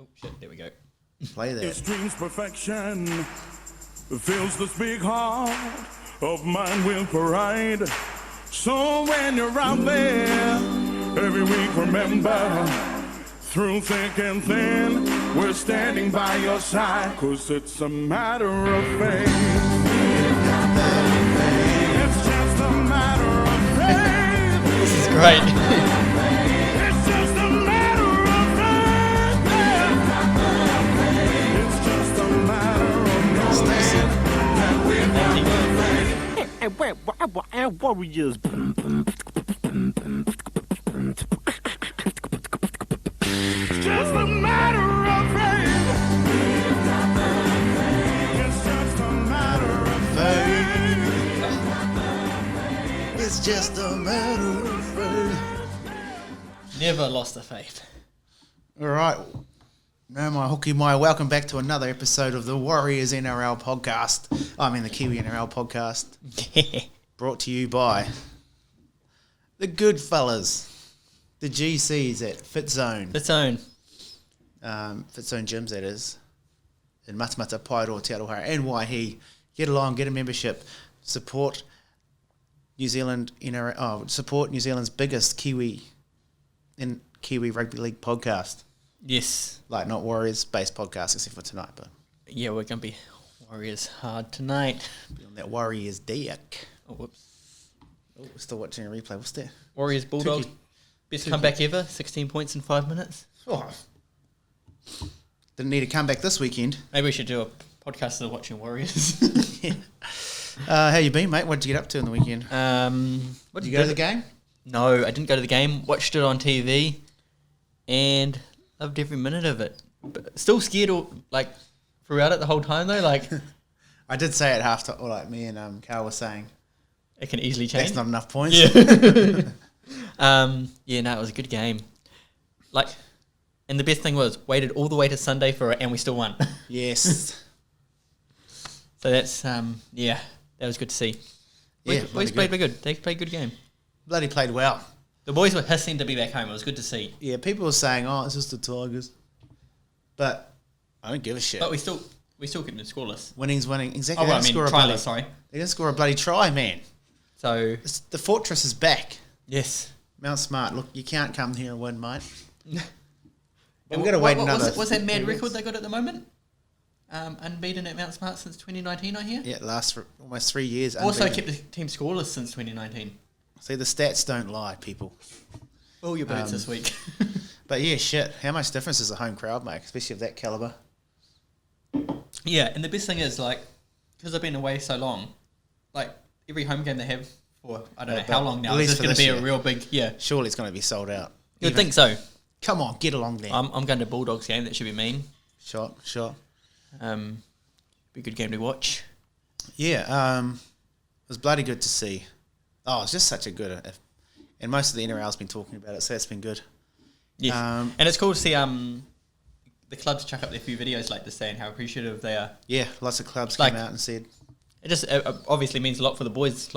Oh, shit, there we go. Play that. His dream's perfection fills this big heart of mine with pride. So when you're out there, every week remember, through thick and thin, we're standing by your side, 'cause it's a matter of faith. It's just a matter of faith. This is great. It's just a matter of faith. It's just a matter of knowing that we're warriors. It's just a matter of faith. It's just a matter of faith. It's just a matter of faith. Never lost the faith. All right. No, my hooky, welcome back to another episode of the Warriors NRL Podcast. I mean, the Kiwi NRL Podcast. Brought to you by the good fellas, the GCs at FitZone. FitZone. FitZone gyms, that is. In Matamata, Paeroa, Te Aroha, and Waihi. Get along, get a membership. Support New Zealand NRL. Support New Zealand's biggest Kiwi Rugby League podcast. Yes. Like, not Warriors-based podcast, except for tonight, but Yeah, we're going to be Warriors hard tonight. be on that Warriors deck. Oh, whoops. Oh, we're still watching a replay. What's that? Warriors Bulldogs. Best comeback ever. 16 points in 5 minutes. Oh. Didn't need a comeback this weekend. Maybe we should do a podcast of watching Warriors. How you been, mate? What did you get up to in the weekend? What Did you go to the game? No, I didn't go to the game. Watched it on TV and loved every minute of it. But still scared, throughout it the whole time though. Like, I did say at halftime, or like me and Carl were saying, it can easily change. that's not enough points. Yeah. It was a good game. Like, and the best thing was waited all the way to Sunday for it, and we still won. Yes. So that's that was good to see. Yeah, Boys played good. They played a good game. Bloody played well. The boys were hissing to be back home. It was good to see. Yeah, people were saying, oh, it's just the Tigers. But I don't give a shit. But we still kept them scoreless. Winning's winning. Exactly. Oh, I mean, tryless, sorry. They didn't score a bloody try, man. So The fortress is back. yes. Mount Smart, look, you can't come here and win, mate. And we've got to wait another... What's that mad 3 record weeks. they got at the moment? Unbeaten at Mount Smart since 2019, I hear. Yeah, it lasts for almost 3 years. Also unbeaten. kept the team scoreless since 2019. See, the stats don't lie, people. All your birds this week. But yeah, shit. How much difference does a home crowd make, especially of that calibre? Yeah, and the best thing is, because I've been away so long, every home game they have for, I don't know how long now, at least it's for going to this be year. a real big, Surely it's going to be sold out. You'd think so. Come on, get along there. I'm going to Bulldogs game, that should be mean. Sure. Be a good game to watch. Yeah, it was bloody good to see. Oh, it's just such a good... And most of the NRL's been talking about it, so that's been good. Yes. And it's cool to see the clubs chuck up their few videos like this saying how appreciative they are. Yeah, lots of clubs came out and said... It obviously means a lot for the boys.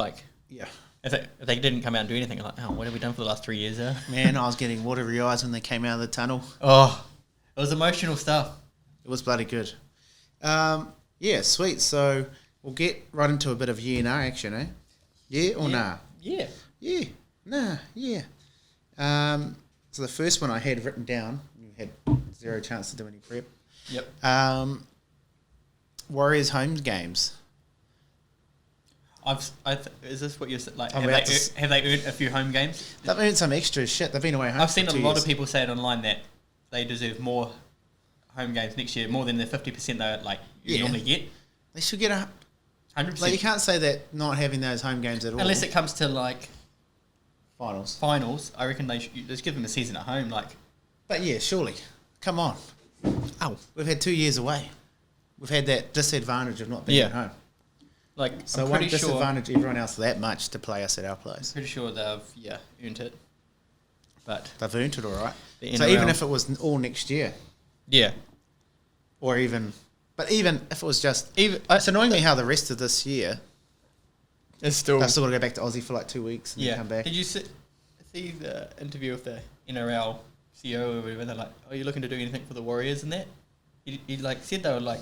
Yeah. If they didn't come out and do anything, what have we done for the last 3 years? Man, I was getting watery eyes when they came out of the tunnel. Oh, it was emotional stuff. It was bloody good. Yeah, sweet. So we'll get right into a bit of yeah, nah action, eh? Yeah or nah? Yeah. Yeah, nah, yeah. So the first one I had written down, you had zero chance to do any prep. Yep. Warriors home games. Is this what you're like? I'm Have about they earned a few home games? They've earned some extra shit. They've been away home. I've seen for a 2 lot years. of people say it online that they deserve more home games next year, more than the 50% they normally get. They should get 100%. Like, you can't say that not having those home games at all. Unless it comes to finals. I reckon they should just give them a season at home. But yeah, surely. Come on. Oh, we've had 2 years away. We've had that disadvantage of not being at home. So I'm won't pretty sure. disadvantage everyone else that much to play us at our place. Pretty sure they've earned it. But They've earned it all right. The So NRL even if it was all next year, yeah, or even if it was just... even It's annoying me how the rest of this year, it's still I've still got to go back to Aussie for 2 weeks and then come back. Did you see the interview with the NRL CEO or whatever, they're like, "Are you looking to do anything for the Warriors?" And that he like said they were like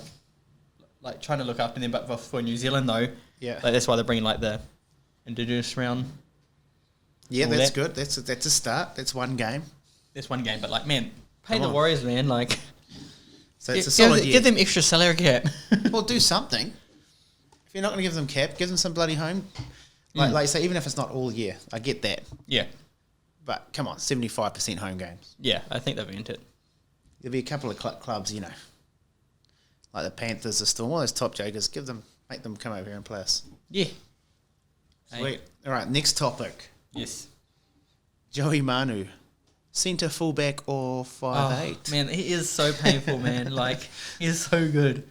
trying to look after them, but for New Zealand though, Yeah. like that's why they're bringing like the Indigenous round. Yeah, all that's that. good. That's a start. That's one game. That's one game, but like, man, pay Come the on. Warriors, man. Like, So it's a solid year. give them extra salary cap. Well, do something. If you're not going to give them cap, give them some bloody home. Like you say, even if it's not all year, I get that. Yeah, But come on, 75% home games. yeah, I think they've earned it. There'll be a couple of clubs, like the Panthers, the Storm, all those top jokers. Make them come over here and play us. Yeah. Sweet. All right, next topic. Yes. Joey Manu, centre, fullback, or 5'8". Oh, man, he is so painful, man. Like, he is so good.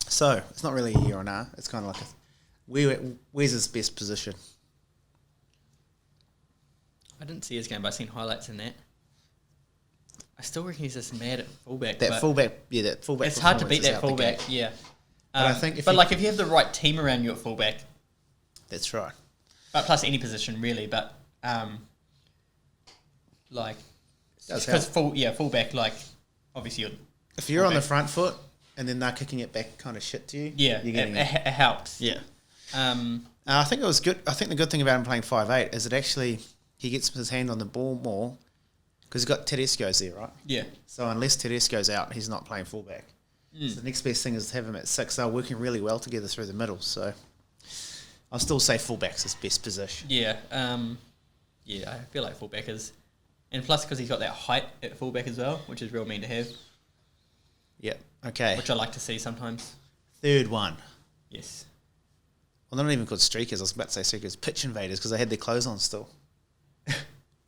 So it's not really a year or nah. It's kind of like where's his best position? I didn't see his game, but I've seen highlights in that. I still reckon he's just mad at fullback. That but fullback. It's hard to beat performance is that out the fullback, gate. yeah. But I think if like if you have the right team around you at fullback, That's right. but plus any position really, but like Does because help. fullback, like obviously you're If you're on the fullback. front foot and then they're kicking it back kind of shit to you, yeah, you're getting it helps. yeah. Um, I think it was good. I think the good thing about him playing 5'8" is that actually he gets his hand on the ball more because he's got Tedesco's there, right? yeah, So unless Tedesco's out, he's not playing fullback. So the next best thing is to have him at 6. They're working really well together through the middle. So I'll still say fullback's his best position. yeah, yeah. I feel like fullback is, and plus because he's got that height at fullback as well, which is real mean to have, Yep. Okay. which I like to see sometimes. Third one. Yes. Well, they're not even called streakers. I was about to say streakers. Pitch invaders because they had their clothes on still.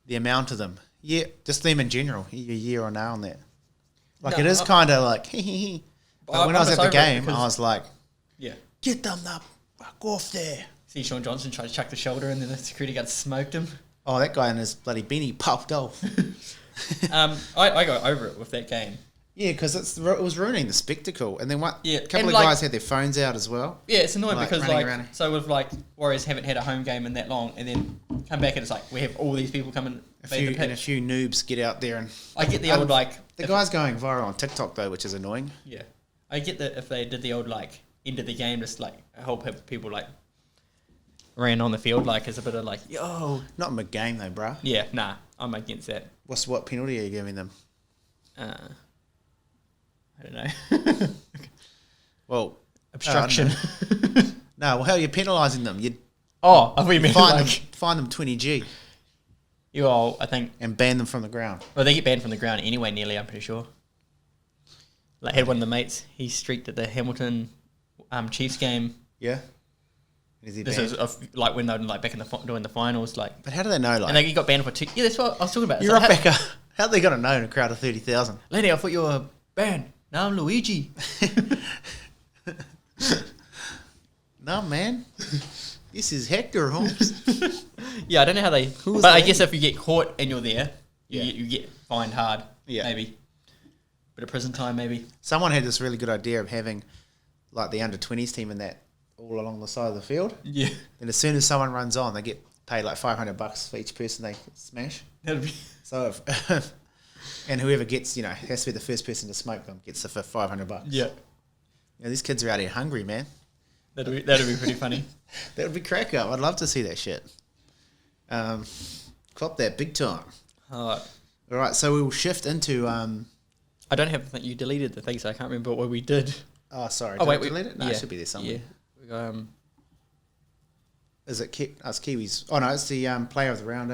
The amount of them. Yeah, just them in general. A year or now on that. Like No, it is kind of like hee. But when I was at the game, I was like, Yeah. get them the fuck off there. See Sean Johnson try to chuck the shoulder and then the security guard smoked him. Oh, that guy in his bloody beanie popped off. I got over it with that game. Yeah, because it was ruining the spectacle. And then a couple and of guys had their phones out as well. Yeah, it's annoying Like, because running like around. so with like Warriors haven't had a home game in that long, and then come back and it's like we have all these people coming. A few noobs get out there and... I get the old like The guy's going viral on TikTok though, which is annoying. yeah. I get that if they did the old like end of the game, just like help people like ran on the field like as a bit of like yo. Not mid-game though, bruh. Yeah, nah, I'm against that. What penalty are you giving them? I don't know. Well, Obstruction. no, well, how are you penalising them? You Oh, I thought you meant like fine them 20G you all. I think and ban them from the ground. well they get banned from the ground anyway. Nearly, I'm pretty sure. Like had one of the mates. He streaked at the Hamilton Chiefs game. Yeah. Is he This banned? is like when they were like back in doing the finals, like, But how do they know? Like, and they got banned for 2. Yeah, that's what I was talking about. It's you're like, up back. How are they gonna know in a crowd of 30,000? Lennie, I thought you were banned. Now I'm Luigi. No, man. This is Hector Holmes. Yeah, I don't know how they. was But I that? guess if you get caught and you're there, Yeah. you get fined hard. Yeah. Maybe. Bit of prison time, maybe. Someone had this really good idea of having like the under-20s team in that all along the side of the field. Yeah. And as soon as someone runs on, they get paid like $500 for each person they smash. That'd be. So if and whoever gets, has to be the first person to smoke them gets the $500. Yeah. These kids are out here hungry, man. That'd be pretty funny. That would be crack up. I'd love to see that shit. Clop that big time. All All right, so we will shift into. I don't have the thing. You deleted the thing, so I can't remember what we did. Oh, sorry. Oh Did wait, I delete it? No, yeah, it should be there somewhere. Yeah. We got, Is it us Kiwis? Oh no, it's the player of the round.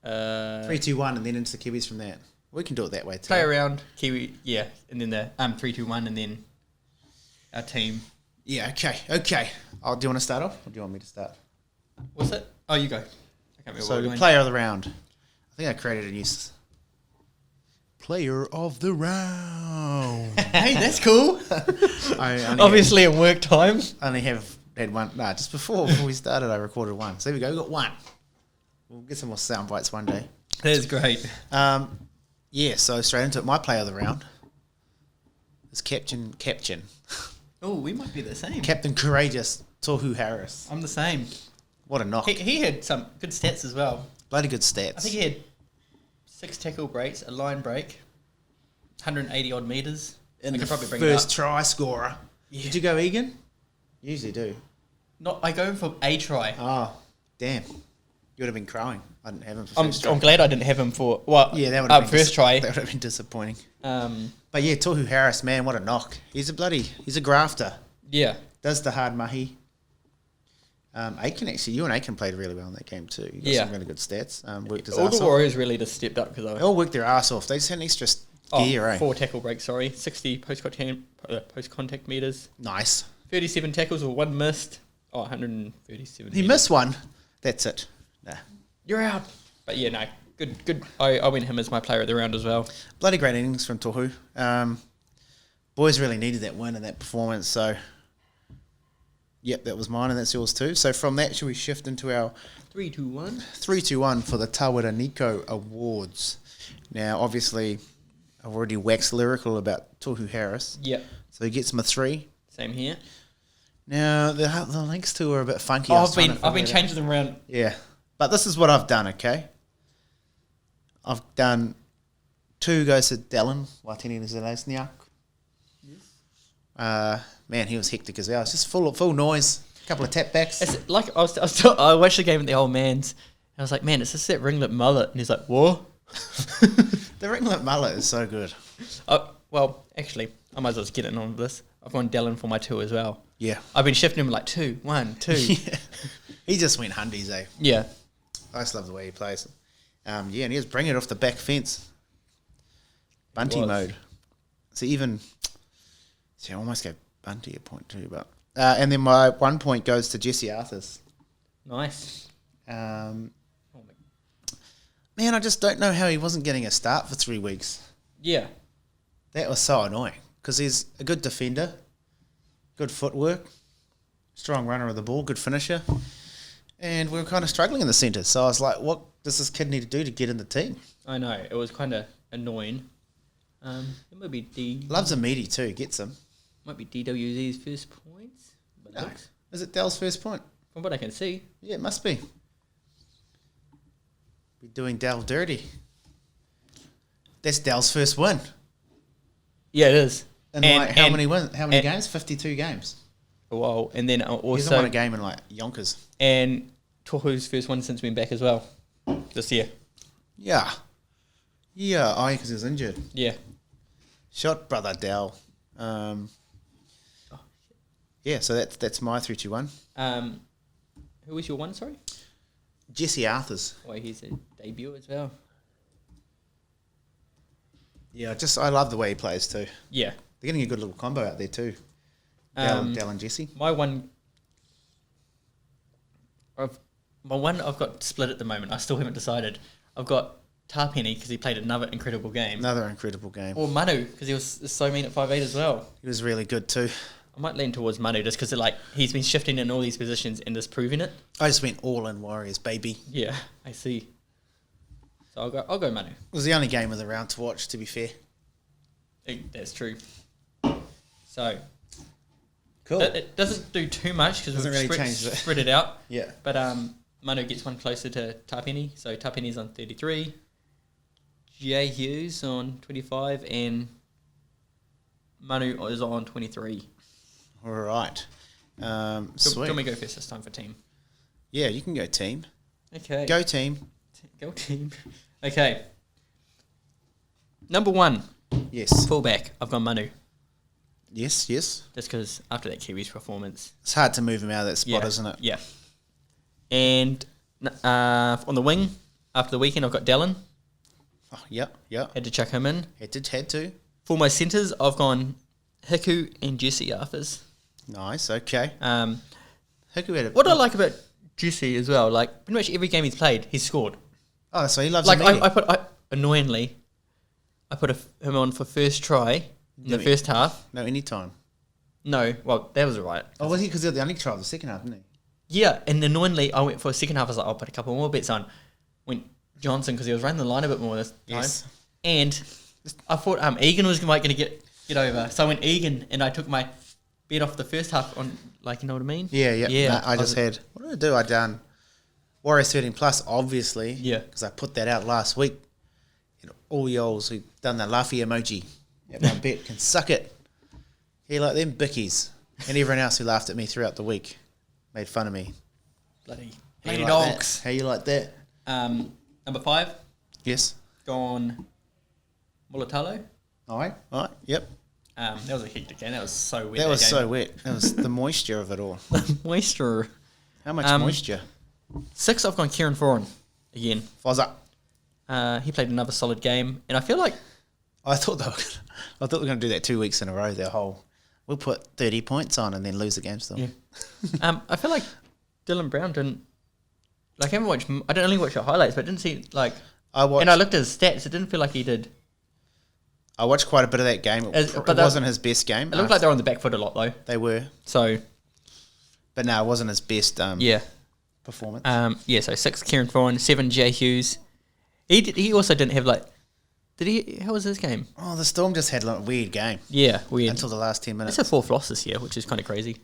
3, 2, 1, and then into the Kiwis from that. We can do it that way too. play around Kiwi, yeah, and then the 3, 2, 1, and then our team. Yeah. Okay. Oh, do you want to start off, or do you want me to start? What's it? Oh, you go. I can't remember So what we're the doing. player of the round. I think I created a new player of the round. Hey, that's cool. I Obviously, in work time. only had one. No, just before we started, I recorded one. So there we go. We got one. We'll get some more sound bites one day. That's great. Yeah. So straight into it. My player of the round is Captain Oh, we might be the same. Captain Courageous Tohu Harris. I'm the same. What a knock! He had some good stats as well. Bloody good stats. I think he had 6 tackle breaks, a line break, 180 odd metres. in I the could probably bring first it up. try scorer. Yeah. Did you go Egan? You usually do. I go for a try. Oh, damn. You would have been crowing. I didn't have him for I'm first try. glad I didn't have him for that would have been first try. That would have been disappointing. But yeah, Tohu Harris, man, what a knock. He's a grafter. yeah, Does the hard mahi. Aiken actually, you and Aiken played really well in that game too. You got some really good stats. Worked his all ass the off. Warriors really just stepped up because They all worked their ass off. They just had an extra gear, eh? 4 tackle breaks. 60 post contact meters, Nice. 37 tackles with 1 missed. 137. He missed one. That's it. Nah. You're out. But yeah, no, good. I went him as my player of the round as well. Bloody great innings from Tohu. Boys really needed that win and that performance. So, yep, that was mine and that's yours too. So from that, should we shift into our 3, 2, 1. 3-2-1 for the Tawera Nico Awards? Now, obviously, I've already waxed lyrical about Tohu Harris. Yep. So he gets him a 3. Same here. Now, the links two are a bit funky. I've been changing them around. Yeah. But this is what I've done, okay? I've done 2 goes to Dallin, Waitini Zelezniak. Yes. Man, he was hectic as well. It's just full noise. A couple of tap backs. It's like I watched the game at the old man's. And I was like, man, it's just that ringlet mullet. And he's like, what? The ringlet mullet is so good. Well, actually, I might as well just get in on this. I've gone Dallin for my 2 as well. Yeah. I've been shifting him like 2, 1, 2. Yeah. He just went hundies, eh? Yeah. I just love the way he plays. And he was bringing it off the back fence. Bunty mode. So I almost gave Bunty a point too, but and then my 1 point goes to Jesse Arthurs. Nice. Man, I just don't know how he wasn't getting a start for 3 weeks. Yeah. That was so annoying because he's a good defender, good footwork, strong runner of the ball, good finisher. And we were kind of struggling in the centre. So I was like, what does this kid need to do to get in the team? I know. It was kind of annoying. It might be Loves a meaty too, gets him. Might be DWZ's first points. But No. Is it Dell's first point? From what I can see. Yeah, it must be. We're doing Dell dirty. That's Dell's first win. Yeah, it is. And how many wins? How many games? 52 games. Wow. And then He hasn't also... won a game in like Yonkers. And Tohu's first one since being back as well. This year. Yeah. Yeah, because he was injured. Yeah. Shot brother Dell. Yeah, so that's my 3-2-1. Who was your 1, sorry? Jesse Arthurs. Well, he's a debut as well. Yeah, I love the way he plays too. Yeah. They're getting a good little combo out there too. Dell and Jesse. My one... I've got split at the moment. I still haven't decided. I've got Tarpenny because he played another incredible game. Another incredible game. Or Manu because he was so mean at 5'8" as well. He was really good too. I might lean towards Manu just because he's been shifting in all these positions and just proving it. I just went all in Warriors, baby. Yeah, I see. So I'll go Manu. It was the only game of the round to watch, to be fair. That's true. So Cool. it doesn't do too much because we've Doesn't really change it. spread it out. Yeah. But Manu gets one closer to Tarpenny. So Tarpenny's on 33. Jay Hughes on 25 and Manu is on 23. All right. Do you Sweet. want me to go first this time for team? Yeah, you can go team. Okay. Go team. Go team. Okay. Number 1, Yes. fullback. I've gone Manu. Yes. Just because after that Kiwis performance. It's hard to move him out of that spot, isn't it? Yeah. And on the wing, after the weekend, I've got Dallin. Oh, yep. Had to chuck him in. Had to. For my centres, I've gone Hiku and Jesse Arthurs. Nice. Okay. Hiku had What I like about Jesse as well, like pretty much every game he's played, he's scored. Oh, so he loves Like a annoyingly, I put him on for first try in the first half. No, anytime. No, well, that was alright. Oh, was he? Because the only trial the second half, didn't he? Yeah, and annoyingly, I went for a second half. I was like, I'll put a couple more bets on. Went Johnson because he was running the line a bit more this time. Yes. And I thought Egan was going to get over. So I went Egan and I took my bet off the first half on, like, you know what I mean? Yeah. Yeah. No, I just had... What did I do? I done Warriors 13 plus, obviously. Yeah. Because I put that out last week. And all y'alls who done the laughy emoji at my bet can suck it. Yeah, like them bickies. And everyone else who laughed at me throughout the week made fun of me. Bloody How you like dogs. that? How you like that? Number 5, Yes. gone Mulatalo. All right. Yep. That was a hectic game. That was so wet. That was game. so wet. That was the moisture of it all. Moisture. How much moisture? 6, I've gone Kieran Foran again. Fozza. He played another solid game, and I feel like I thought they were going to do that 2 weeks in a row. Their whole, we'll put 30 points on and then lose the game still. Yeah. I feel like Dylan Brown didn't. Like, I haven't watched. I don't only watch the highlights, but I didn't see like. I looked at his stats. It didn't feel like he did. I watched quite a bit of that game. It wasn't his best game. It looked like they were on the back foot a lot though. They were. So. But no, it wasn't his best. Performance. So 6 Kieran Foran, 7 Jay Hughes. He also didn't have like. Did he? How was his game? Oh, the Storm just had a weird game. Yeah, weird. Until the last 10 minutes. It's a 4th loss this year, which is kind of crazy.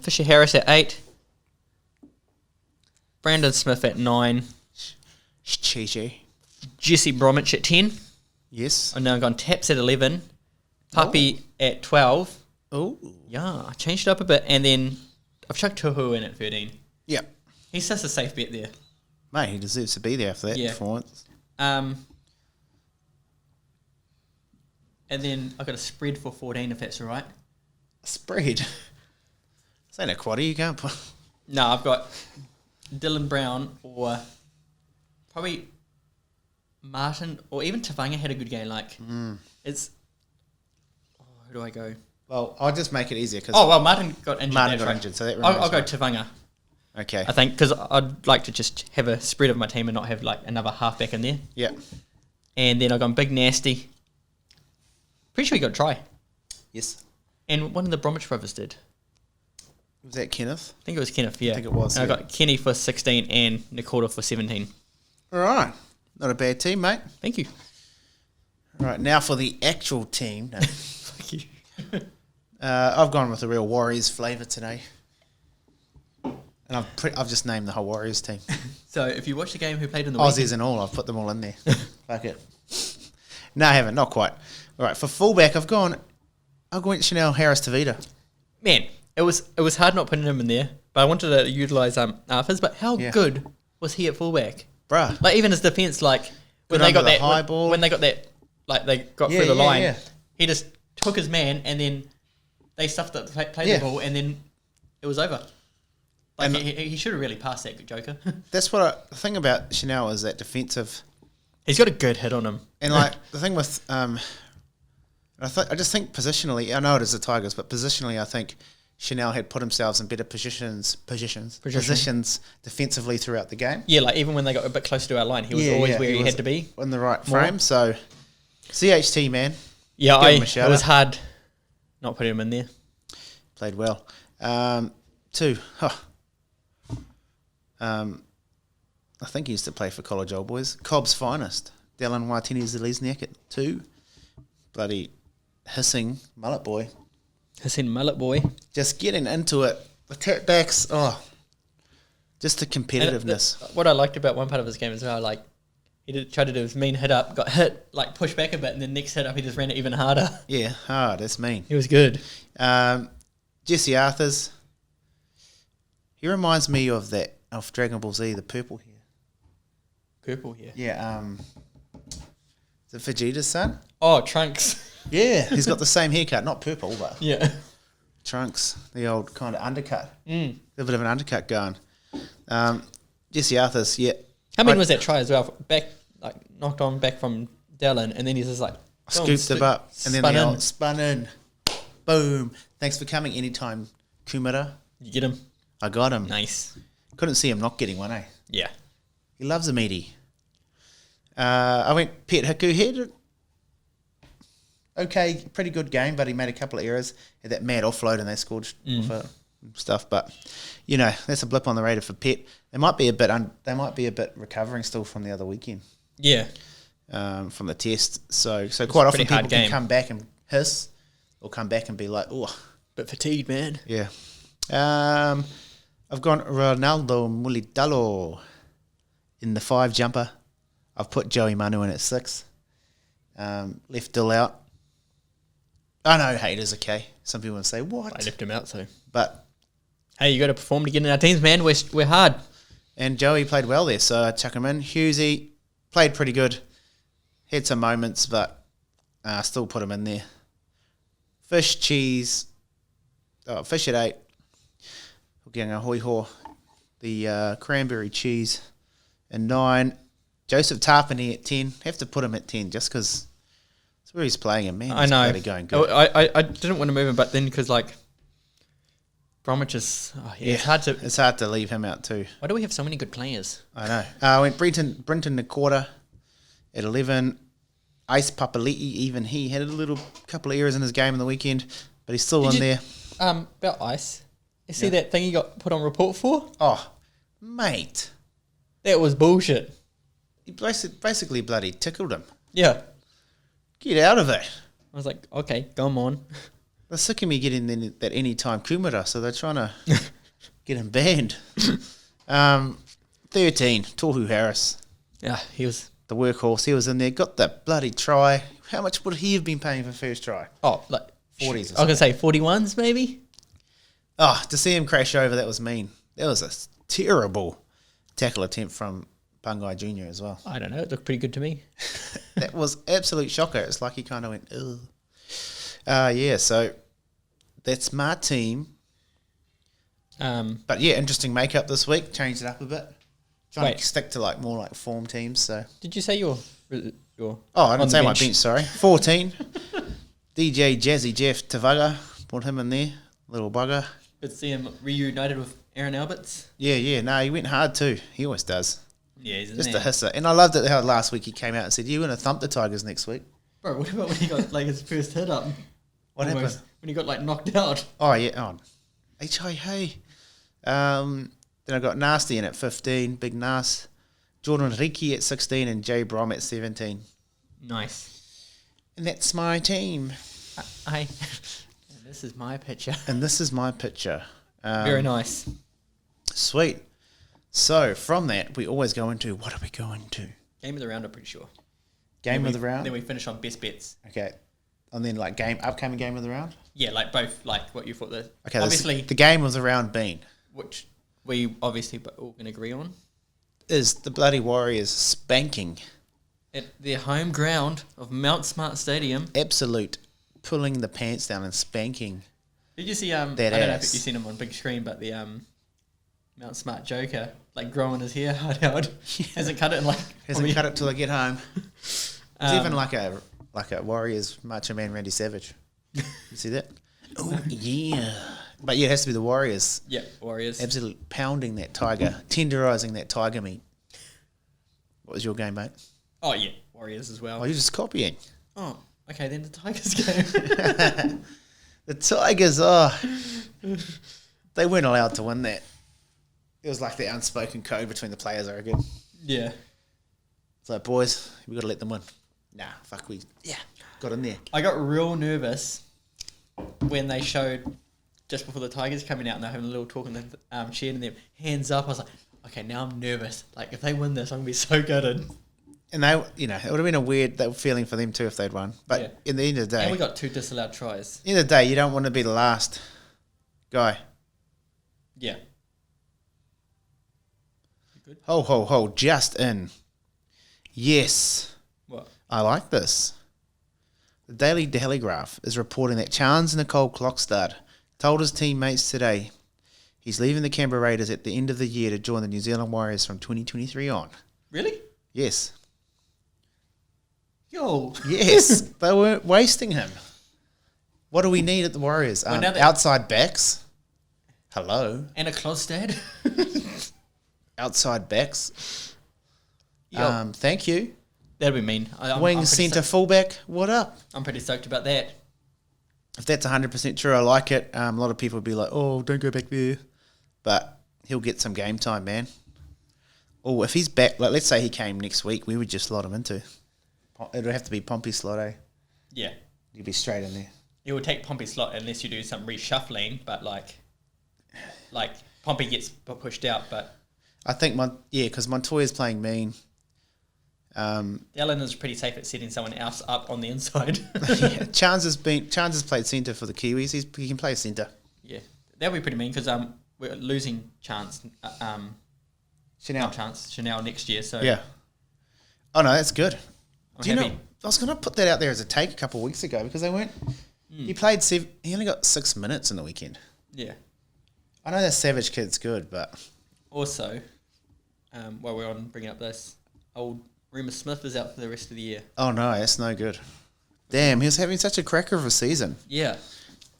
Fisher Harris at 8. Brandon Smith at 9. Cheesy. Jesse Bromwich at 10. Yes. I've now gone Taps at 11. Puppy at 12. Oh. Yeah, I changed it up a bit. And then I've chucked Tuhu in at 13. Yep. He's just a safe bet there. Mate, he deserves to be there after that performance. And then I've got a spread for 14, if that's all right. Spread? This ain't a quaddie, you can't put... No, I've got Dylan Brown or probably Martin or even Tavanga had a good game. Like, it's... Oh, who do I go? Well, I'll just make it easier. Cause Martin got injured. Injured, so that I'll go Tavanga. Okay. I think, because I'd like to just have a spread of my team and not have like another halfback in there. Yeah. And then I've gone Big Nasty. Pretty sure he got a try. Yes. And one of the Bromwich brothers did. Was that Kenneth? I think it was Kenneth, yeah. I think it was. And I got Kenny for 16 and Nicola for 17. All right. Not a bad team, mate. Thank you. All right, now for the actual team. No. Thank you. I've gone with the real Warriors flavour today. And I've just named the whole Warriors team. So if you watch the game, who played in the Aussies and all, I've put them all in there. Fuck it. No, I haven't. Not quite. All right, for fullback, I've gone Chanel Harris-Tavita. Man, it was hard not putting him in there, but I wanted to utilise Arthur's. But how good was he at fullback? Bruh. Like, even his defence, like when they got that high ball, when they got that, like they got through the line, he just took his man and then they stuffed up, played the ball, and then it was over. Like, and he should have really passed that good Joker. That's what the thing about Chanel is that defensive. He's got a good hit on him. And like the thing with I just think positionally, I know it is the Tigers, but positionally, I think Chanel had put themselves in better positions defensively throughout the game. Yeah, like even when they got a bit closer to our line, he was always where he had to be in the right frame. So CHT, man. Yeah, it was hard not putting him in there. Played well. 2. I think he used to play for College Old Boys. Cobb's finest. Dallin Waitini-Zelezniak at 2. Bloody hissing mullet boy. Hissing mullet boy. Just getting into it. The tap-backs, just the competitiveness. What I liked about one part of his game as well, like, he tried to do his mean hit up, got hit, like pushed back a bit, and then next hit up he just ran it even harder. Yeah, hard. That's mean. He was good. Jesse Arthurs. He reminds me of Dragon Ball Z, the purple hair. Purple hair? Yeah. Is it Vegeta's son? Oh, Trunks. Yeah, he's got the same haircut. Not purple, but... Yeah. Trunks, the old kind of undercut. A bit of an undercut going. Jesse Arthurs, yeah. How many was that try as well? Back, like, knocked on back from Dallin, and then he's just like... Scooped it up, and then the old spun in. Boom. Thanks for coming anytime, Kumara. You get him? I got him. Nice. Couldn't see him not getting one, eh? Yeah. He loves a meaty. I went Pet Hiku. He had okay, pretty good game, but he made a couple of errors. Had that mad offload and they scored stuff. But you know, that's a blip on the radar for Pet. They might be a bit recovering still from the other weekend. Yeah. From the test. So quite often people can come back and hiss, or come back and be like, oh, bit fatigued, man. Yeah. I've gone Ronaldo Mulitalo in the 5 jumper. I've put Joey Manu in at 6. Left Dill out. I know haters, okay. Some people would say, what? I left him out, so. But hey, you got to perform to get in our teams, man. We're hard. And Joey played well there, so I chuck him in. Hughesy played pretty good. Had some moments, but still put him in there. Fish, cheese. Fish at 8. Hokianga hoi ho. The cranberry cheese. And 9. Joseph Tarpany at 10. Have to put him at 10 just because it's where he's playing him. Man, I know. Going good. I didn't want to move him, but then because like Bromwich is it's hard to leave him out too. Why do we have so many good players? I know. I went Brenton Nakota at 11. Ice Papali'i, even he had a couple of errors in his game on the weekend, but he's still in there. About Ice. You see that thing he got put on report for? Oh, mate. That was bullshit. He basically bloody tickled him. Yeah. Get out of it. I was like, okay, come on. They're sick of me getting that anytime kumara, so they're trying to get him banned. 13, Tohu Harris. Yeah, he was... the workhorse. He was in there, got that bloody try. How much would he have been paying for first try? Oh, like 40s or I was something. going to say 41s maybe? Oh, to see him crash over, that was mean. That was a terrible tackle attempt from Pungai Jr. as well. I don't know. It looked pretty good to me. That was absolute shocker. It's like he kind of went, ugh. Yeah, so that's my team. But yeah, interesting makeup this week. Changed it up a bit. Trying to stick to more like form teams. So did you say your I didn't say my bench, sorry. 14. DJ Jazzy Jeff Tavaga. Put him in there. Little bugger. Good to see him reunited with Aaron Alberts. Yeah. No, he went hard too. He always does. Yeah, he's in just there. a hisser. And I loved it how last week he came out and said, "You're going to thump the Tigers next week." Bro, what about when he got his first hit up? What happened? When he got knocked out. Oh, yeah. Oh. Hey. Then I got Nasty in at 15, Big Nas. Jordan Riki at 16 and Jay Brom at 17. Nice. And that's my team. This is my picture. And this is my picture. Very nice. Sweet. So from that, we always go into, what are we going to? Game of the round, I'm pretty sure. Game of the round? Then we finish on best bets. Okay. And then upcoming game of the round? Yeah, both, what you thought. Okay, obviously, the game of the round being, which we obviously all can agree on, is the bloody Warriors spanking at their home ground of Mount Smart Stadium. Absolute pulling the pants down and spanking. Did you see I don't know if you've seen him on big screen, but the Mount Smart Joker growing his hair hard hasn't cut it cut it till I get home. It's even like a Warriors Macho Man Randy Savage. You see that? Oh yeah. But yeah, it has to be the Warriors. Yeah, Warriors. Absolutely pounding that tiger, tenderising that tiger meat. What was your game, mate? Oh yeah, Warriors as well. Oh, you're just copying. Oh, okay, then the Tigers game. The Tigers, they weren't allowed to win that. It was like the unspoken code between the players, I reckon. Yeah. It's like, boys, we got to let them win. Nah, got in there. I got real nervous when they showed, just before the Tigers coming out and they're having a little talk and they're cheering them hands up. I was like, okay, now I'm nervous. If they win this, I'm going to be so gutted. And they, it would have been a weird feeling for them too if they'd won. But in the end of the day... And we got 2 disallowed tries. In the end of the day, you don't want to be the last guy. Yeah. You good? Ho, just in. Yes. What? I like this. The Daily Telegraph is reporting that Chance Nicole Klokstad told his teammates today he's leaving the Canberra Raiders at the end of the year to join the New Zealand Warriors from 2023 on. Really? Yes. Yo. Yes. They weren't wasting him. What do we need at the Warriors? Outside backs. Hello. And a Klostad. Outside backs. Thank you. That'd be mean. Wing centre fullback. What up? I'm pretty stoked about that. If that's 100% true, I like it. A lot of people would be like, oh, don't go back there. But he'll get some game time, man. Oh, if he's back, let's say he came next week, we would just slot him into. It would have to be Pompey slot, eh? Yeah. You'd be straight in there. It would take Pompey slot unless you do some reshuffling, but Pompey gets pushed out, but I think because Montoya's playing mean. Allen is pretty safe at setting someone else up on the inside. Chance has played centre for the Kiwis. He can play centre. Yeah, that'll be pretty mean because we're losing Chance. Chanel next year. So yeah. Oh no, that's good. Do you know? I was going to put that out there as a take a couple of weeks ago because they weren't. He played He only got 6 minutes in the weekend. Yeah. I know that Savage kid's good, but also, while we're on bringing up this, old Remus Smith is out for the rest of the year. Oh no, that's no good. Damn, he was having such a cracker of a season. Yeah.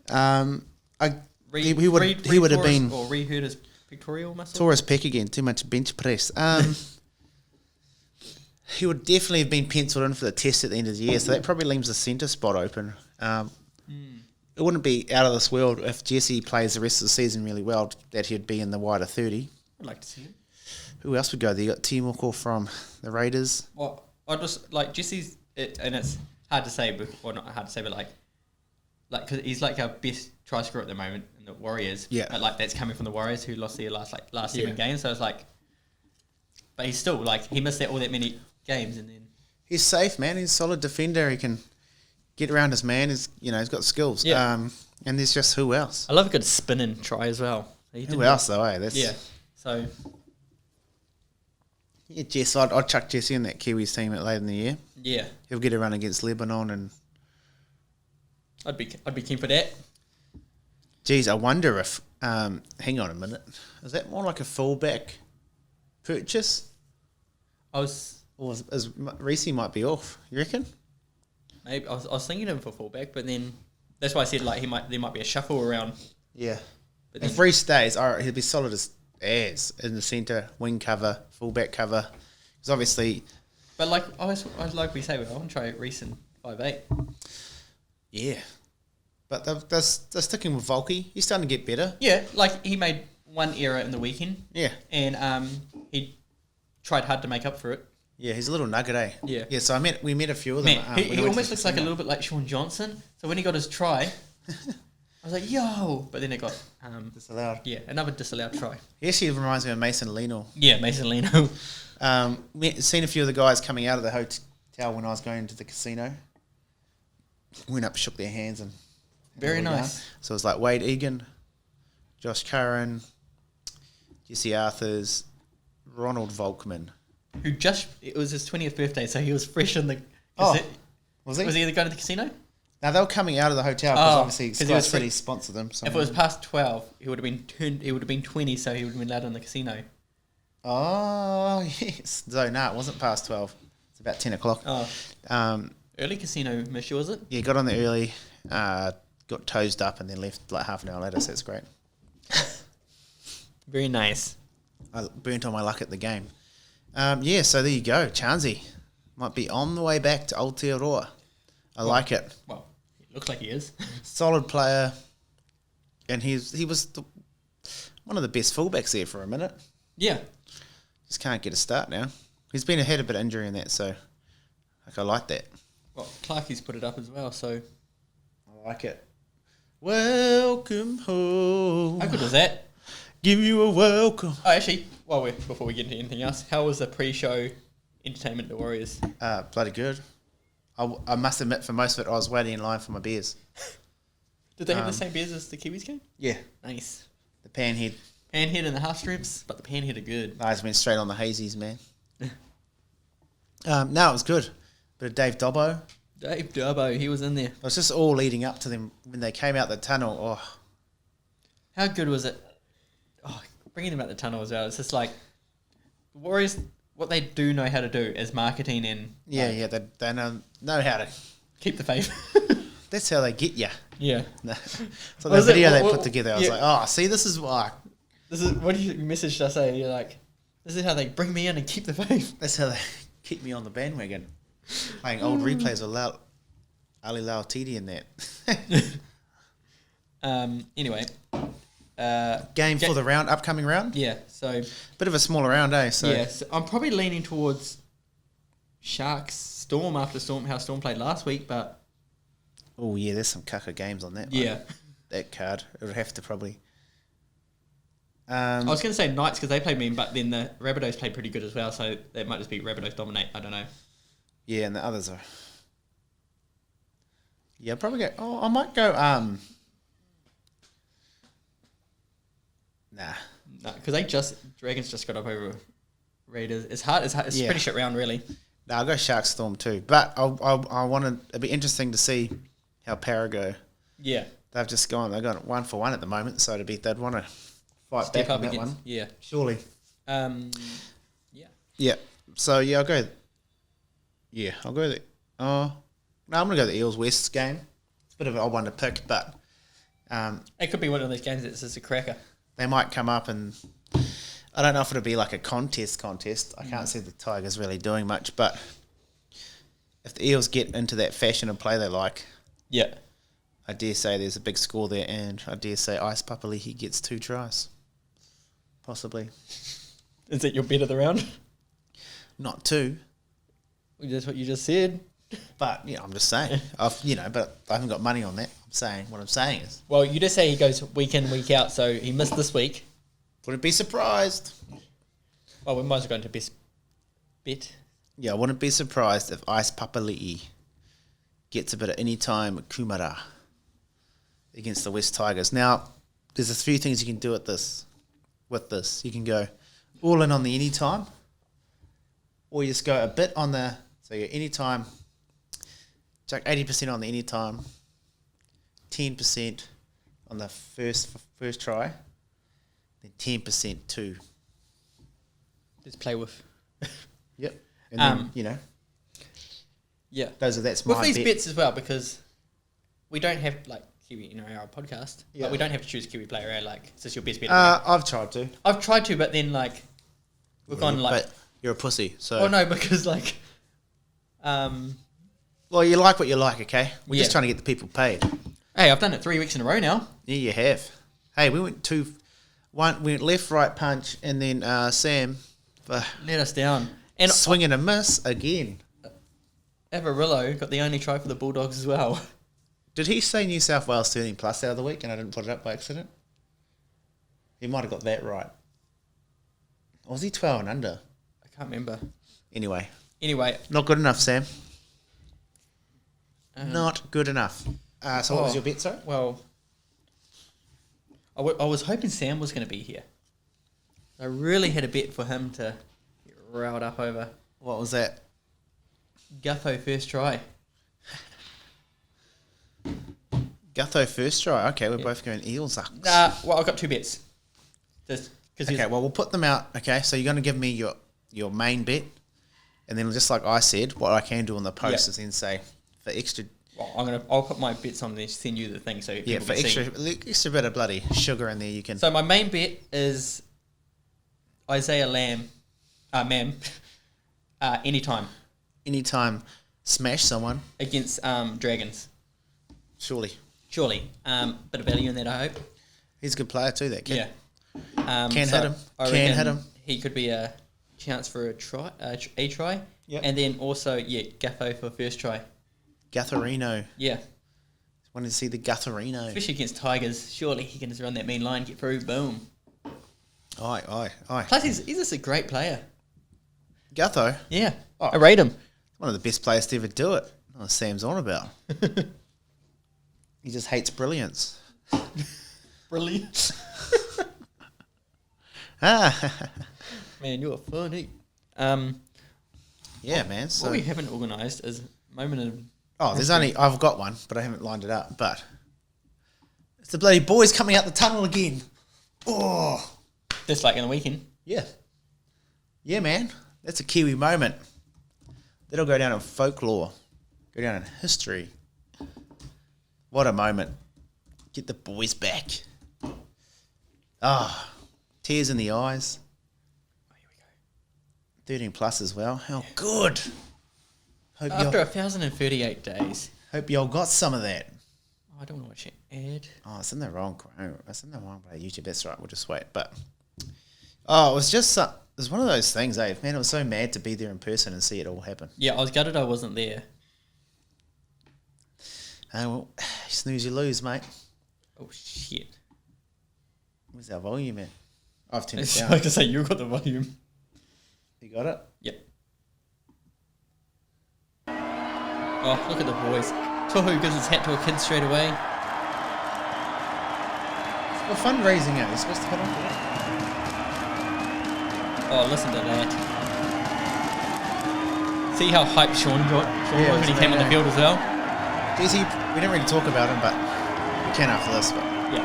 He would have been or re-hurt his pectoral muscle. Tore his pec again. Too much bench press. He would definitely have been penciled in for the test at the end of the year, so that probably leaves the centre spot open. It wouldn't be out of this world if Jase plays the rest of the season really well, that he'd be in the wider 30. I'd like to see it. Who else would go there? You got Timoko from the Raiders. Well, I just like Jesse's, and it's hard to say, not hard to say, but like, cause he's like our best try scorer at the moment in the Warriors. Yeah. But like that's coming from the Warriors who lost their last 7 games. So it's like, but he's still like he missed all that many games, and then he's safe, man. He's a solid defender. He can get around his man. He's got skills. Yeah. And there's just who else? I love a good spinning try as well. Who else though? That's So. Yeah, Jess. I'd chuck Jesse in that Kiwis team late in the year. Yeah. He'll get a run against Lebanon, and I'd be keen for that. Geez, I wonder if. Hang on a minute. Is that more like a fullback purchase? Reese might be off. You reckon? Maybe I was thinking of him for fullback, but then that's why I said like there might be a shuffle around. Yeah. But if Reese stays, all right, he'll be solid as in the centre, wing cover, fullback cover. Because obviously. But like like we say, I want to try Reese in 5'8". Yeah. But they're sticking with Volke. He's starting to get better. Yeah, like he made one error in the weekend. Yeah. And he tried hard to make up for it. Yeah, he's a little nugget, eh? Yeah. Yeah, so we met a few of them. Man, he almost looks like a little bit like Sean Johnson. So when he got his try, I was like, yo! But then it got... disallowed. Yeah, another disallowed try. He actually reminds me of Mason Leno. Yeah, Mason Leno. Seen a few of the guys coming out of the hotel when I was going to the casino. Went up, shook their hands and... Very nice. So it was like Wade Egan, Josh Curran, Jesse Arthurs, Ronald Volkman. Who it was his 20th birthday, so he was fresh in the... Was he? Was he going to the casino? No, they were coming out of the hotel because obviously Sky City sponsored them. If it was past 12, he would have been 20, so he would have been allowed in the casino. Oh, yes. So, no, it wasn't past 12. It's about 10 o'clock. Oh. Early casino mission, was it? Yeah, got on there early, got toased up and then left like half an hour later, so it's great. Very nice. I burnt all my luck at the game. So there you go. Chansey might be on the way back to Aotearoa. I like it. Well, it looks like he is. Solid player. And he was one of the best fullbacks there for a minute. Yeah. Just can't get a start now. He's been had a bit of injury in that, so I like that. Well, Clarkie's put it up as well, so... I like it. Welcome home. How good was that? Give you a welcome. Oh, actually, before we get into anything else, how was the pre-show entertainment at the Warriors? Bloody good. I must admit, for most of it, I was waiting in line for my beers. Did they have the same beers as the Kiwis game? Yeah. Nice. The panhead. Panhead and the half strips, but the panhead are good. I just went straight on the hazies, man. No, it was good. Bit of Dave Dobbo. Dave Dobbo, he was in there. It was just all leading up to them when they came out the tunnel. Oh, how good was it? Oh, bringing them out the tunnel as well. It's just like the Warriors. What they do know how to do is marketing and they know how to keep the faith. That's how they get you. Yeah. So the video they put together, I was like, oh, see, this is why. This is what you messaged us. You're like, this is how they bring me in and keep the faith. That's how they keep me on the bandwagon. Playing old replays with Ali Lautiti and that. Anyway. Game for the upcoming round? Yeah, so... Bit of a smaller round, eh? So. Yeah, so I'm probably leaning towards Sharks Storm after how Storm played last week, but... Oh, yeah, there's some cucker games on that one. Yeah. That card. It would have to probably... I was going to say Knights because they played mean, but then the Rabbitohs played pretty good as well, so it might just be Rabbitohs dominate. I don't know. Yeah, and the others are... Yeah, I'll probably go... Oh, I might go... Nah, because Dragons just got up over Raiders. It's hard. It's a pretty shit round, really. No, I'll go Sharks Storm too. But I want to... It'd be interesting to see how Para go. Yeah. They've just gone... They've got 1-for-1 at the moment, so they'd want to fight Step back up on that against, one. Yeah. Surely. Yeah. Yeah. So, yeah, I'll go... Yeah, I'll go the... No, I'm going to go the Eels West game. It's a bit of an odd one to pick, but... it could be one of those games that's just a cracker. They might come up and... I don't know if it'll be like a contest. I can't see the Tigers really doing much, but if the Eels get into that fashion of play they like, yeah, I dare say there's a big score there, and I dare say Ice Papali'i gets 2 tries. Possibly. Is it your bet of the round? Not 2. That's what you just said. But, yeah, I'm just saying. But I haven't got money on that. What I'm saying is... Well, you just say he goes week in, week out, so he missed this week. Wouldn't be surprised. Well, we might as well go into best bet. Yeah, I wouldn't be surprised if Ice Papali'i gets a bit of anytime kumara against the West Tigers. Now, there's a few things you can do with this. You can go all in on the anytime, or you just go a bit on the... So your anytime, chuck 80% on the anytime, 10% on the first try, then 10% too. Just play with. Yep. And then, yeah. That's with my these bet. bets as well, because we don't have, like, Kiwi in our podcast, yeah. But we don't have to choose Kiwi player, right? Like, is this your best bet? I've tried to. I've tried to, but then, like, we've gone, like... But you're a pussy, so... Oh, no, because, like... Well, you like what you like, okay? We're just trying to get the people paid. Hey, I've done it 3 weeks in a row now. Yeah, you have. Hey, we went we went left, right punch, and then Sam let us down. And swing and a miss again. Avarillo got the only try for the Bulldogs as well. Did he say New South Wales 13 plus the other week, and I didn't put it up by accident? He might have got that right. Or was he 12 and under? I can't remember. Anyway. Not good enough, Sam. Not good enough. So what was your bet, sorry? Well, I was hoping Sam was going to be here. I really had a bet for him to get riled up over. What was that? Gutho first try. Gutho first try. Okay, we're both going Eels. Well, I've got 2 bets. Okay, well, we'll put them out. Okay, so you're going to give me your main bet, and then just like I said, what I can do on the post is then say for extra... Well, I'll put my bets on there, send you the thing so yeah, for extra bit of bloody sugar in there, you can... So my main bet is Isaiah Lamb, anytime. Anytime smash someone. Against Dragons. Surely. Bit of value in that, I hope. He's a good player too, that kid. Yeah. Can hit him. He could be a chance for a try. Yep. And then also, Gutho for first try. Gutherino. Yeah. Wanted to see the Gutherino. Especially against Tigers. Surely he can just run that mean line, get through, boom. Aye. Plus, he's just a great player. Gutho? Yeah. Oh. I rate him. One of the best players to ever do it. Oh, Sam's on about. He just hates brilliance. Brilliance? Man, you're funny. Yeah, man. So what we haven't organised is a moment of... I've got one, but I haven't lined it up. But it's the bloody boys coming out the tunnel again. Oh. Just like in the weekend. Yeah. Yeah, man. That's a Kiwi moment. That'll go down in folklore. Go down in history. What a moment. Get the boys back. Tears in the eyes. Oh, here we go. 13 plus as well. How good. After 1,038 days. Hope y'all got some of that. Oh, I don't want to watch an ad. Oh, it's in the wrong way. YouTube, that's right. We'll just wait. But it was just it was one of those things, man. I was so mad to be there in person and see it all happen. Yeah, I was gutted I wasn't there. Well, snooze, you lose, mate. Oh, shit. Where's our volume at? I've turned it I down. was going to say, you got the volume. You got it? Yep. Oh, look at the boys. Tohu gives his hat to a kid straight away. Well, fundraising out. You're supposed to head on to that. Oh, listen to that. See how hyped Sean was when he came on the field as well? Jase, we didn't really talk about him, but we can after this. But yeah.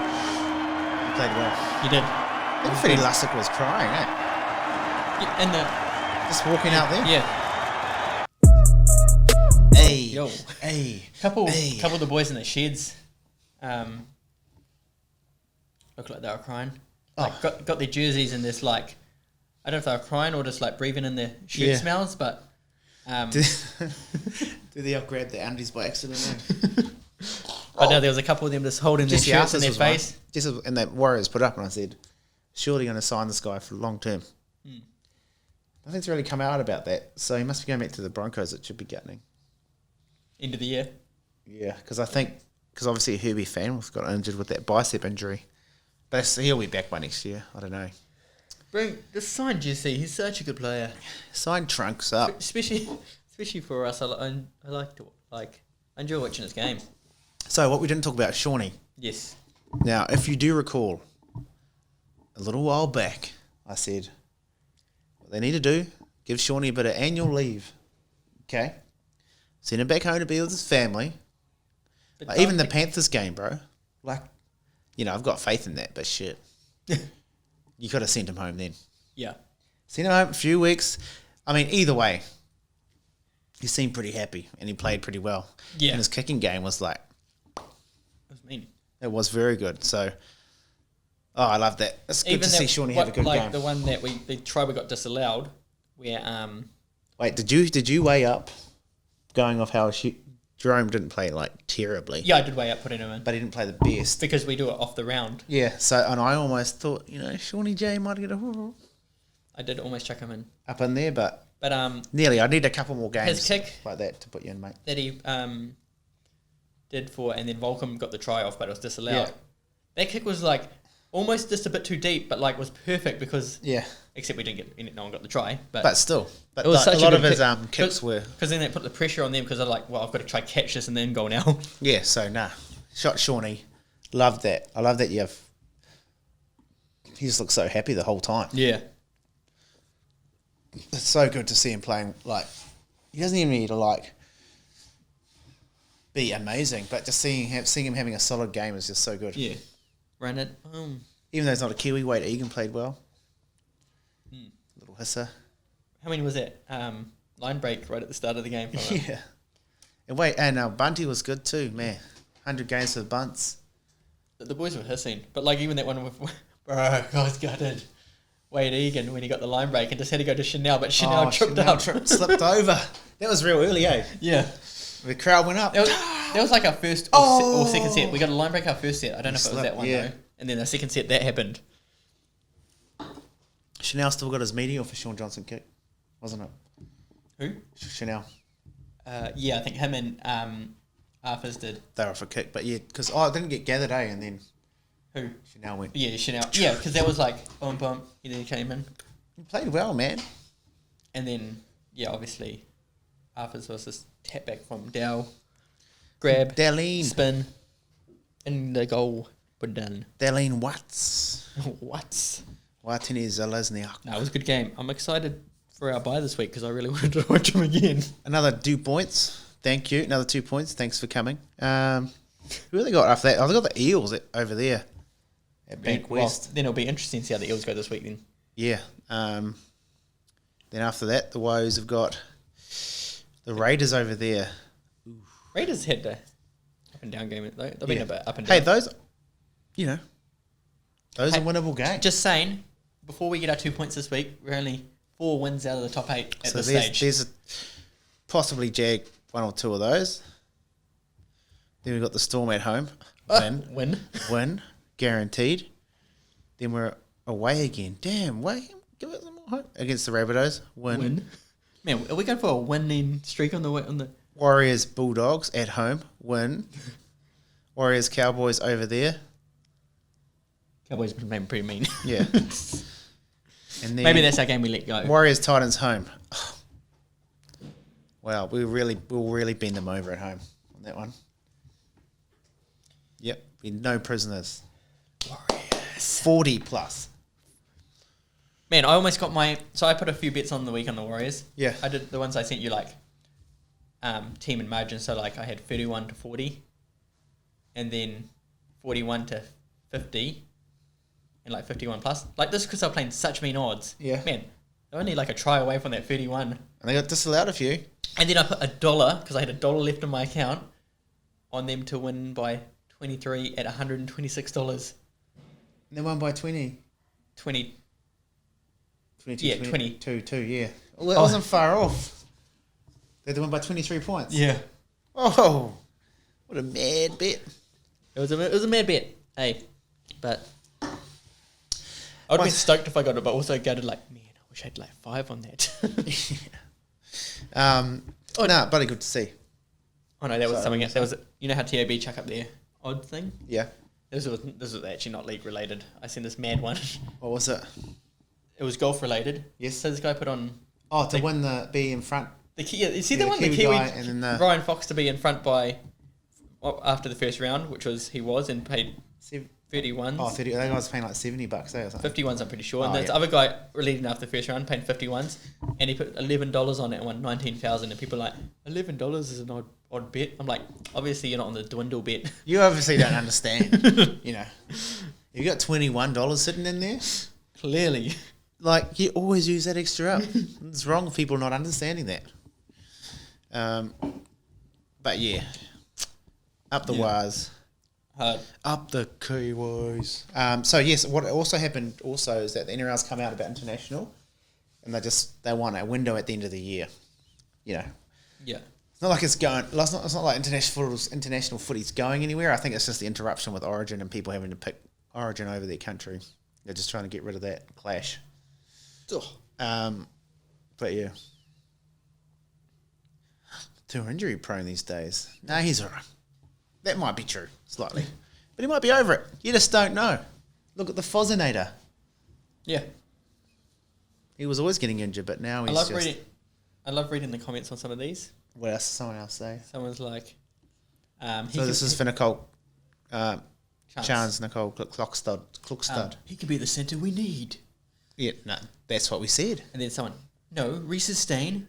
He played well. He did. I think Freddie Lussick was crying, eh? Yeah, and just walking out there? Yeah. Hey. Yo. Hey. Couple of the boys in the sheds look like they were crying. Like, got their jerseys and this like, I don't know if they were crying or just like breathing in their shirt smells, but did they grab their undies by accident? But no, there was a couple of them just holding their shirts in their face. And that Warriors put up and I said, surely going to sign this guy for long term. Nothing's really come out about that. So he must be going back to the Broncos. It should be getting end of the year. Yeah, because obviously Herbie Fan got injured with that bicep injury. But he'll be back by next year. I don't know. Bro, just sign Jesse. He's such a good player. Sign Trunks up. Especially for us. I enjoy watching his game. So what we didn't talk about, Shawnee. Yes. Now, if you do recall, a little while back, I said, what they need to do, give Shawnee a bit of annual leave. Okay? Send him back home to be with his family. Like, even the Panthers game, bro. Like, you know, I've got faith in that, but shit. You could have sent him home then. Yeah. Sent him home a few weeks. I mean, either way, he seemed pretty happy and he played pretty well. Yeah. And his kicking game was like... It was mean. It was very good. So, I love that. It's good to see Shawnee have a good game. Like the one that the try we got disallowed, where... Wait, did you weigh up going off how Jerome didn't play like terribly? Yeah, I did weigh up putting him in. But he didn't play the best. Because we do it off the round. Yeah, so, and I almost thought, Shawnee J might get I did almost chuck him in. Up in there, but nearly. I need a couple more games his kick like that to put you in, mate. That he did for, and then Volcom got the try off, but it was disallowed. Yeah. That kick was like almost just a bit too deep, but like was perfect because except we didn't get no one got the try, but still, it was such a lot of his kicks were because then they put the pressure on them because they're like, well, I've got to try catch this and then go now. Yeah, so shot Shawnee, loved that. I love that he just looks so happy the whole time. Yeah, it's so good to see him playing. Like, he doesn't even need to like be amazing, but just seeing him having a solid game is just so good. Yeah, run it. Even though he's not a Kiwi, Wade Egan played well. Little hisser. How many was that? Line break right at the start of the game. Yeah. And Bunty was good too, man. 100 games for the Bunts. The boys were hissing, but like even that one with bro, guys gutted. Wade Egan when he got the line break and just had to go to Chanel, but Chanel tripped up. Slipped over. That was real early, eh? Yeah. The crowd went up. That was like our first or second set. We got a line break our first set. I don't know if it was that one though. And then the second set that happened. Chanel still got his meaty off a Sean Johnson kick, wasn't it? Who? Chanel. Yeah, I think him and Arthurs did. They were off a kick, but yeah, because it didn't get gathered, eh? And then who? Chanel went. Yeah, Chanel. Yeah, because that was like boom, boom. And then he came in. He played well, man. And then obviously, Arthurs was this tap back from Dow, grab, Darlene, spin, and the goal. But done. Darlene Watts. Watts. Watini Zalesniak. No, it was a good game. I'm excited for our bye this week because I really wanted to watch him again. Another 2 points. Thank you. Another 2 points. Thanks for coming. Who have they got after that? Oh, they got the Eels over there at Bank West. Well, then it'll be interesting to see how the Eels go this week then. Yeah. Then after that, the Woes have got the Raiders over there. Ooh. Raiders had the up and down game. They've been a bit up and down. Hey, those are winnable games. Just saying, before we get our 2 points this week, we're only 4 wins out of the top 8 at this stage. There's possibly Jag 1 or 2 of those. Then we've got the Storm at home. Win. Guaranteed. Then we're away again. Damn, give it some more hope. Against the Rabbitohs. Win. Man, are we going for a winning streak on the... Warriors Bulldogs at home. Win. Warriors Cowboys over there. Cowboys been pretty mean. Yeah. And then maybe that's our game we let go. Warriors Titans home. Oh. Wow, we'll really bend them over at home on that one. Yep, be no prisoners. Warriors 40 plus. Man, I almost got so I put a few bets on the week on the Warriors. Yeah. I did the ones I sent you, like, team and margin. So, like, I had 31 to 40, and then 41 to 50, and, like, 51 plus. Like, this because they're playing such mean odds. Yeah. Man, they're only, like, a try away from that 31. And they got disallowed a few. And then I put $1, because I had $1 left in my account, on them to win by 23 at $126. And they won by 20. 20. 22, Yeah, 22, yeah. Well, that wasn't far off. They won by 23 points. Yeah. Oh, what a mad bet. It was a mad bet, hey. But I would have been stoked if I got it, but also gutted like, man, I wish I had like 5 on that. Bloody good to see. Oh no, that was something else. That was, you know how TAB chuck up their odd thing? Yeah. This was actually not league related. I seen this mad one. What was it? It was golf related. Yes. So this guy put on... Oh, to win be in front. You see the one? Kiwi The Kiwi guy and then Ryan Fox to be in front by... after the first round, which was... He was and paid 31s. Oh, 30. That guy was paying like $70 or something. 51s, I'm pretty sure. And the other guy leading after the first round, paying 51s. And he put $11 on it and won 19,000. And people are like, $11 is an odd bet. I'm like, obviously you're not on the dwindle bet. You obviously don't understand. You know. You got $21 sitting in there. Clearly. Like, you always use that extra up. It's wrong with people not understanding that. But yeah. Up the wires. Up the Kiwis. So yes, what also happened also is that the NRL's come out about international, and they want a window at the end of the year. You know. Yeah. It's not like it's going. It's not like international footy's going anywhere. I think it's just the interruption with Origin and people having to pick Origin over their country. They're just trying to get rid of that clash. But yeah. Too injury prone these days. No, he's alright. That might be true, slightly. But he might be over it. You just don't know. Look at the Fozinator. Yeah. He was always getting injured, but now he's I love reading the comments on some of these. What else does someone else say? Someone's like... so this is for Nicole... Chance Nicole Kluckstad. He could be the centre we need. Yeah, no, that's what we said. And then someone, no, Reese's stain.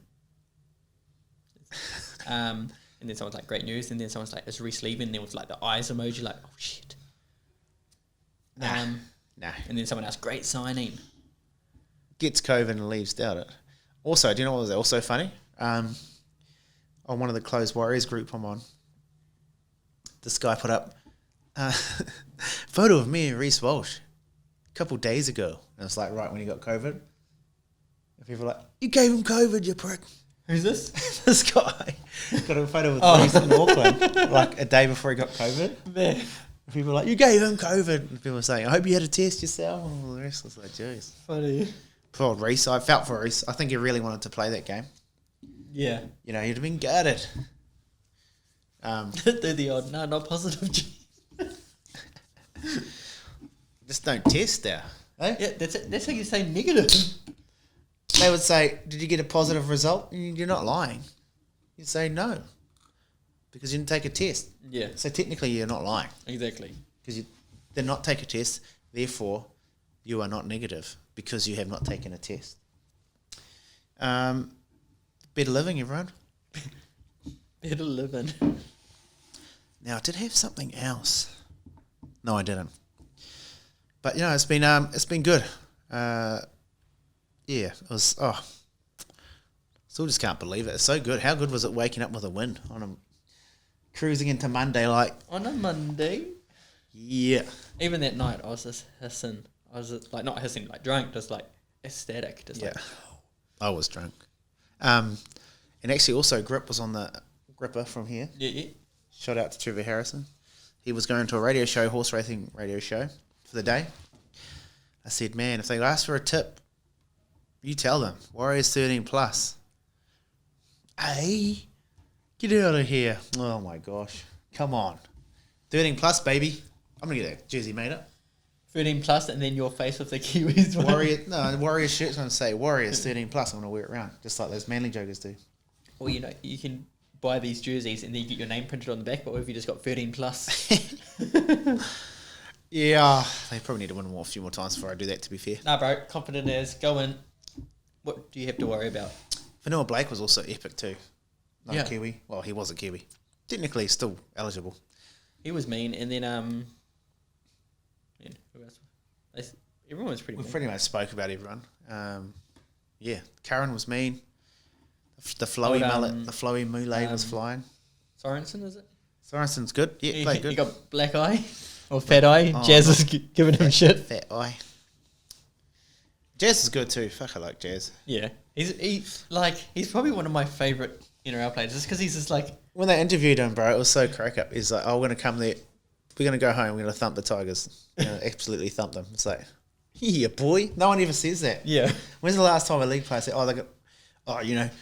And then someone's like, great news. And then someone's like, is Reese leaving? And then with like the eyes emoji, like, oh shit. Nah. And then someone else, great signing. Gets COVID and leaves, doubt it. Also, do you know what was also funny? On one of the closed Warriors group I'm on, this guy put up photo of me and Reece Walsh a couple of days ago. And it's like right when he got COVID. And people are like, you gave him COVID, you prick. Who's this? This guy got a photo with Reece in Auckland like a day before he got COVID. There. And people are like, you gave him COVID. And people are saying, I hope you had a test yourself. And all the rest was like, jeez. Funny. Poor old Reece. I felt for Reece. I think he really wanted to play that game. Yeah. You know, he'd have been gutted. They're the odd, no, not positive. Just don't test there. Eh? Yeah, that's how you say negative. They would say, did you get a positive result? You're not lying. You say no. Because you didn't take a test. Yeah. So technically you're not lying. Exactly. Because you did not take a test, therefore you are not negative because you have not taken a test. Better living, everyone. Better living. Now I did have something else. No, I didn't. But you know, it's been good. Yeah, it was. Still just can't believe it. It's so good. How good was it waking up with a win on a cruising into Monday like on a Monday? Yeah. Even that night, I was just hissing. I was just, like not hissing, like drunk, just like ecstatic, just like. I was drunk. And actually, also Grip was on the Gripper from here. Yeah. Shout out to Trevor Harrison. He was going to a radio show, horse racing radio show, for the day. I said, man, if they ask for a tip, you tell them. Warriors 13 plus. Hey, get out of here. Oh my gosh. Come on. 13 plus, baby. I'm going to get that jersey made up. 13 plus, and then your face with the Kiwis. Warrior shirt's going to say Warriors 13 plus. I'm going to wear it around, just like those Manly jokers do. Or, you can buy these jerseys and then you get your name printed on the back, but what if you just got 13 plus? Yeah, they probably need to win a few more times before I do that, to be fair. Nah, bro, confident as. Go in. What do you have to worry about? Vanilla Blake was also epic too. Not a Kiwi. Well, he was a Kiwi. Technically, still eligible. He was mean, and then who else? Everyone was pretty mean. We pretty much spoke about everyone. Karen was mean. The flowy mullet, the flowy mullet was flying. Sorensen, is it? Sorensen's good. Yeah, played good. He got black eye or fat eye. Jase was giving him shit. Fat eye. Jase is good too. Fuck, I like Jase. Yeah, he's probably one of my favourite NRL players, just because he's just like. When they interviewed him, bro, it was so crack up. He's like, "Oh, we're gonna come there. We're gonna go home. We're gonna thump the Tigers. Absolutely thump them." It's like, yeah, boy. No one ever says that. Yeah. When's the last time a league player said, "Oh, they got,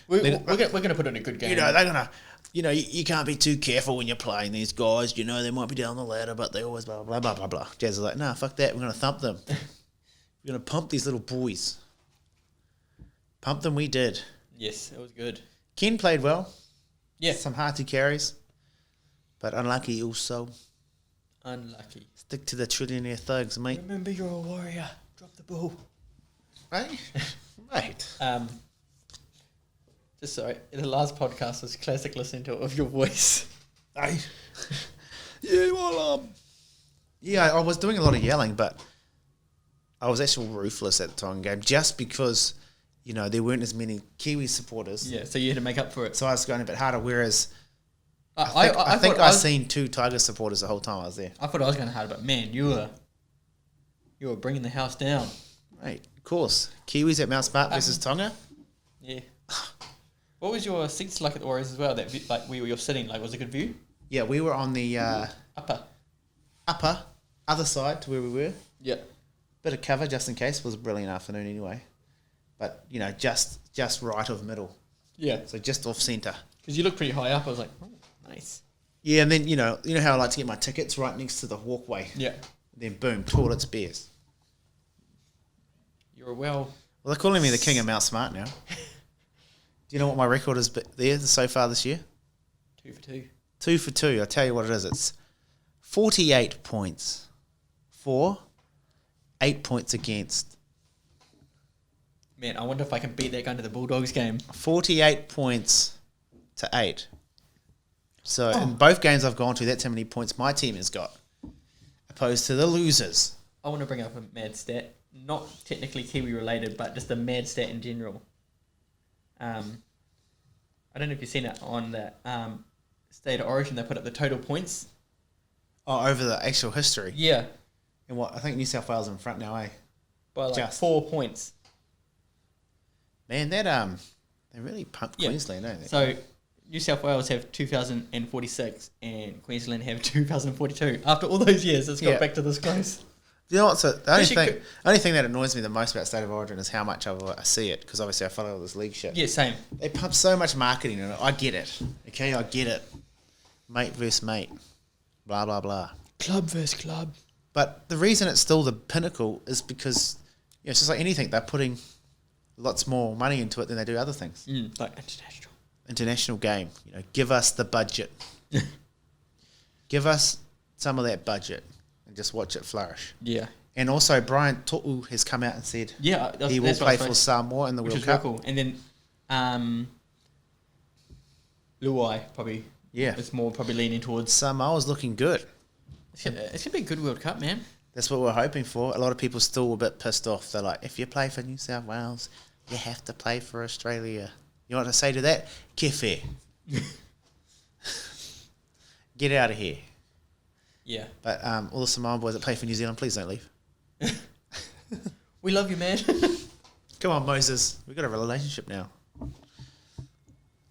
we're gonna put in a good game." They're gonna. You can't be too careful when you're playing these guys. They might be down the ladder, but they always blah, blah, blah, blah, blah. Jazz is like, nah, fuck that. We're going to thump them. We're going to pump these little boys. Pump them, we did. Yes, it was good. Ken played well. Yeah. Some hearty carries. But unlucky also. Unlucky. Stick to the trillionaire thugs, mate. Remember, you're a warrior. Drop the ball. Right? Mate. Just sorry, the last podcast was classic listening to it with your voice. Hey. Yeah, well, I was doing a lot of yelling, but I was actually ruthless at the time game just because, there weren't as many Kiwi supporters. Yeah, so you had to make up for it. So I was going a bit harder, whereas I think I seen 2 Tiger supporters the whole time I was there. I thought I was going harder, but man, you were bringing the house down. Right, of course. Kiwis at Mount Smart versus Tonga? Yeah. What was your seats like at the Warriors as well? That where you're sitting, was it a good view? Yeah, we were on the other side to where we were. Yeah. Bit of cover just in case. It was a brilliant afternoon anyway. But just right of middle. Yeah. So just off centre. Because you look pretty high up. I was like, oh, nice. Yeah, and then you know how I like to get my tickets right next to the walkway. Yeah. Then boom, toilets, beers. You're well. Well, they're calling me the king of Mount Smart now. Do you know what my record is there so far this year? 2 for 2. 2 for 2. I'll tell you what it is. It's 48 points for, 8 points against. Man, I wonder if I can beat that going to the Bulldogs game. 48 points to 8. So in both games I've gone to, that's how many points my team has got, opposed to the losers. I want to bring up a mad stat. Not technically Kiwi related, but just a mad stat in general. I don't know if you've seen it on the State of Origin. They put up the total points. Oh, over the actual history. Yeah. And what? I think New South Wales in front now, eh? By like 4 points. Man, that they really pumped Queensland, don't they? So New South Wales have 2,046 and Queensland have 2,042. After all those years, it's got back to this close. You know what's the only thing that annoys me the most about State of Origin is how much I see it, because obviously I follow all this league shit. Yeah, same. They pump so much marketing in it. I get it. Okay, I get it. Mate versus mate. Blah, blah, blah. Club versus club. But the reason it's still the pinnacle is because it's just like anything. They're putting lots more money into it than they do other things. Like international game. Give us the budget. Give us some of that budget and just watch it flourish. Yeah. And also, Brian To'u has come out and said he will play for Samoa in the World Cup. Cool. And then Luai probably is more probably leaning towards Samoa's looking good. It's going to be a good World Cup, man. That's what we're hoping for. A lot of people still a bit pissed off. They're like, if you play for New South Wales, you have to play for Australia. You know what I say to that? Kefe. Get out of here. Yeah. But all the Samoan boys that play for New Zealand, please don't leave. We love you, man. Come on, Moses. We've got a relationship now.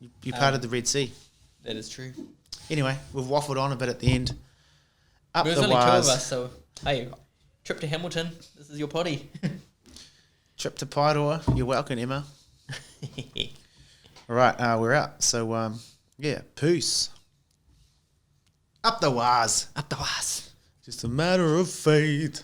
You part of the Red Sea. That is true. Anyway, we've waffled on a bit at the end. There's only 2 of us, so hey, trip to Hamilton. This is your potty. Trip to Paeroa. You're welcome, Emma. All right, we're out. So, peace. Up the waz. Up the waz. Just a matter of faith.